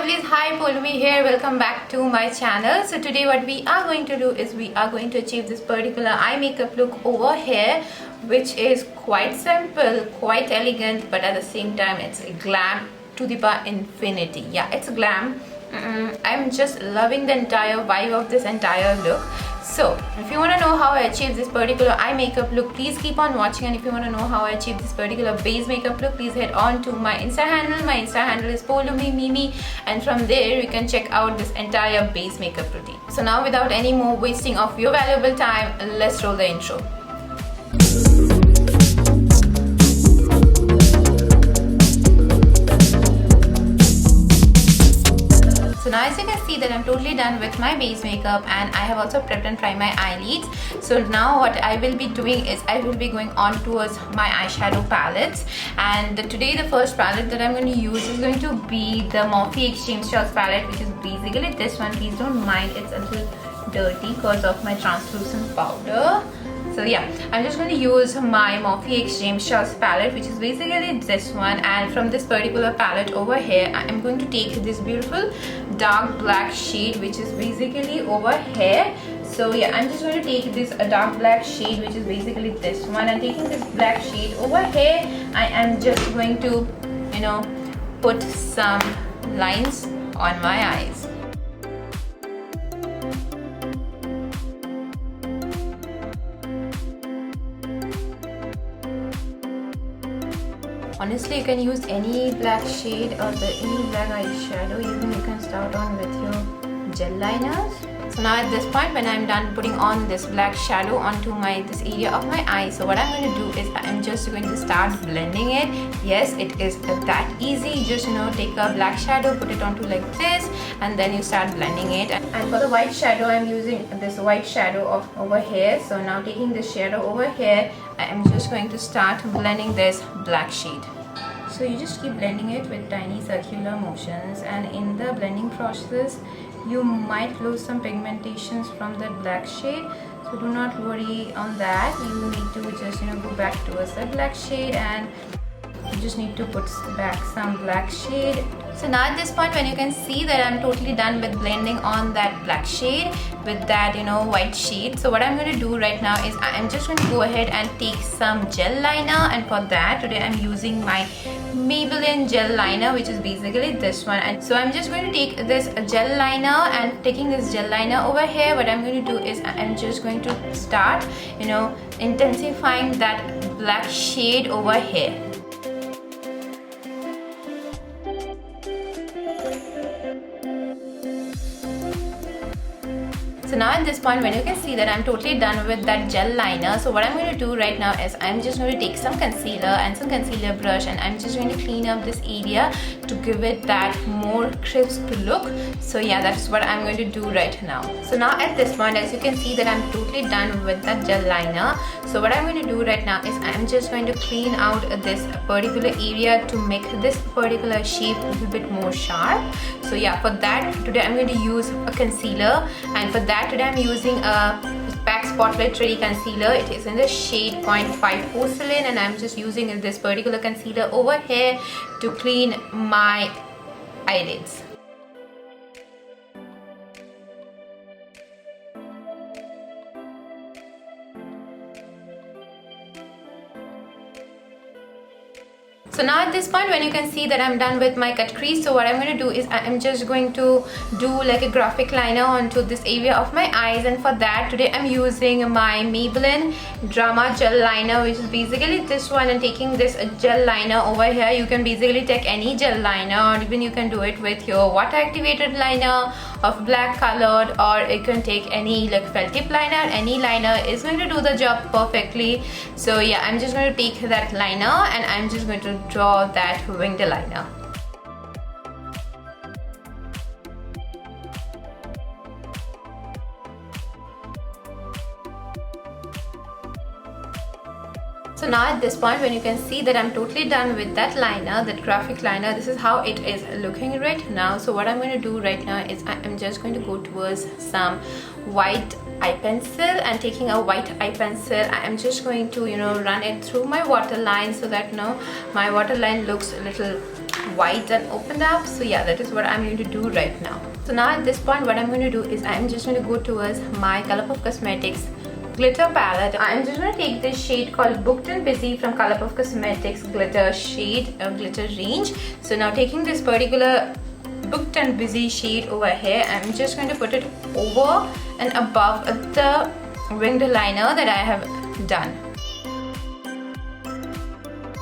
lovelies, hi, Pulumi here. Welcome back to my channel. So today what we are going to do is we are going to achieve this particular eye makeup look over here, which is quite simple, quite elegant, but at the same time it's glam to the bar infinity. Yeah, it's glam. I'm just loving the entire vibe of this entire look. So if you want to know how I achieve this particular eye makeup look, please keep on watching. And if you want to know how I achieve this particular base makeup look, please head on to my Insta handle. My Insta handle is Polumi Mimi, and from there you can check out this entire base makeup routine. So now, without any more wasting of your valuable time, let's roll the intro. So now as you can see that I'm totally done with my base makeup, and I have also prepped and primed my eyelids. So now what I will be doing is I will be going on towards my eyeshadow palettes, and today the first palette that I'm going to use is going to be the Morphe Extreme Shades palette, which is basically this one. Please don't mind, it's a little dirty because of my translucent powder. So yeah, I'm just going to use my Morphe Extreme Shades palette, which is basically this one, and from this particular palette over here I am going to take this beautiful dark black shade, which is basically over here. So yeah, I'm just going to take this dark black shade, which is basically this one, and taking this black shade over here I am just going to put some lines on my eyes. Honestly, you can use any black shade or any black eyeshadow. Even you can start on with your gel liners. So now at this point, when I'm done putting on this black shadow onto this area of my eye, so what I'm going to do is I'm just going to start blending it. Yes, it is that easy. You just take a black shadow, put it onto like this, and then you start blending it. And for the white shadow, I'm using this white shadow of over here. So now taking this shadow over here, I'm just going to start blending this black shade. So you just keep blending it with tiny circular motions, and in the blending process you might lose some pigmentations from that black shade. So do not worry on that. You need to just go back towards that black shade, and you just need to put back some black shade. So now at this point, when you can see that I'm totally done with blending on that black shade with that white shade, so what I'm going to do right now is I'm just going to go ahead and take some gel liner, and for that today I'm using my Maybelline gel liner, which is basically this one. And so I'm just going to take this gel liner, and taking this gel liner over here, what I'm going to do is I'm just going to start intensifying that black shade over here. So now at this point, when you can see that I'm totally done with that gel liner, so what I'm going to do right now is I'm just going to take some concealer and some concealer brush, and I'm just going to clean up this area to give it that more crisp look. So yeah, that's what I'm going to do right now. So now at this point, as you can see that I'm totally done with that gel liner. So what I'm going to do right now is I'm just going to clean out this particular area to make this particular shape a little bit more sharp. So yeah, for that today I'm going to use a concealer, and for that today I'm using a PAC Spotlight Ready concealer. It is in the shade 0.5 Porcelain, and I'm just using this particular concealer over here to clean my eyelids. So now at this point, when you can see that I'm done with my cut crease, so what I'm going to do is I'm just going to do like a graphic liner onto this area of my eyes, and for that today I'm using my Maybelline Drama Gel Liner, which is basically this one, and taking this gel liner over here. You can basically take any gel liner, or even you can do it with your water activated liner of black colored, or you can take any like felt tip liner. Any liner is going to do the job perfectly. So yeah, I'm just going to take that liner, and I'm just going to draw that winged liner. So now at this point, when you can see that I'm totally done with that liner, that graphic liner, this is how it is looking right now. So what I'm going to do right now is I'm just going to go towards some white eye pencil, and taking a white eye pencil, I am just going to run it through my waterline so that my waterline looks a little white and opened up. So yeah, that is what I'm going to do right now. So now at this point, what I'm going to do is I'm just going to go towards my Colourpop Cosmetics glitter palette. I'm just going to take this shade called Booked and Busy from Colourpop Cosmetics glitter shade, glitter range. So now taking this particular Booked and Busy shade over here, I'm just going to put it over and above the winged liner that I have done.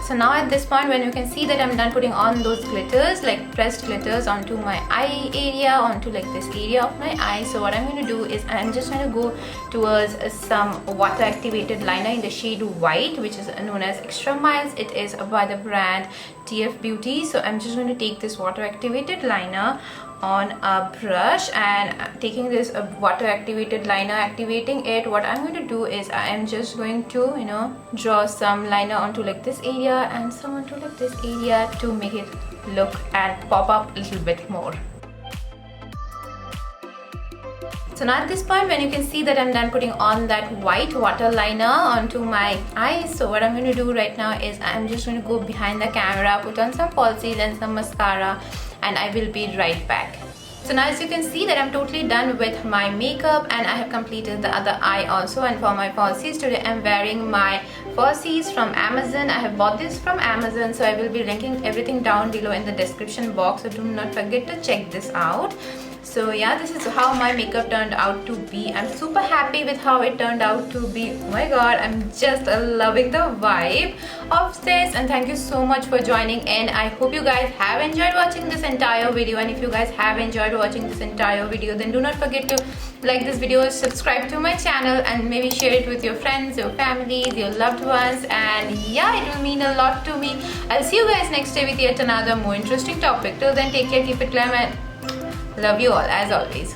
So now at this point, when you can see that I'm done putting on those glitters, like pressed glitters onto my eye area, onto like this area of my eye. So what I'm going to do is I'm just going to go towards some water activated liner in the shade white, which is known as Extra Miles. It is by the brand TF Beauty. So I'm just going to take this water activated liner on a brush, and taking this water activated liner, activating it, what I'm going to do is I am just going to draw some liner onto like this area and some onto like this area to make it look and pop up a little bit more. So now at this point, when you can see that I'm done putting on that white water liner onto my eyes, so what I'm going to do right now is I'm just going to go behind the camera, put on some falsies and some mascara, and I will be right back. So now as you can see that I'm totally done with my makeup, and I have completed the other eye also. And for my falsies, today I'm wearing my falsies from Amazon. I have bought this from Amazon, so I will be linking everything down below in the description box, so do not forget to check this out. So yeah, this is how my makeup turned out to be. I'm super happy with how it turned out to be. Oh my god, I'm just loving the vibe of this, and thank you so much for joining in. I hope you guys have enjoyed watching this entire video, and if you guys have enjoyed watching this entire video, then do not forget to like this video, subscribe to my channel, and maybe share it with your friends, your families, your loved ones, and yeah, it will mean a lot to me. I'll see you guys next day with yet another more interesting topic. Till then, take care, keep it glam, and love you all as always.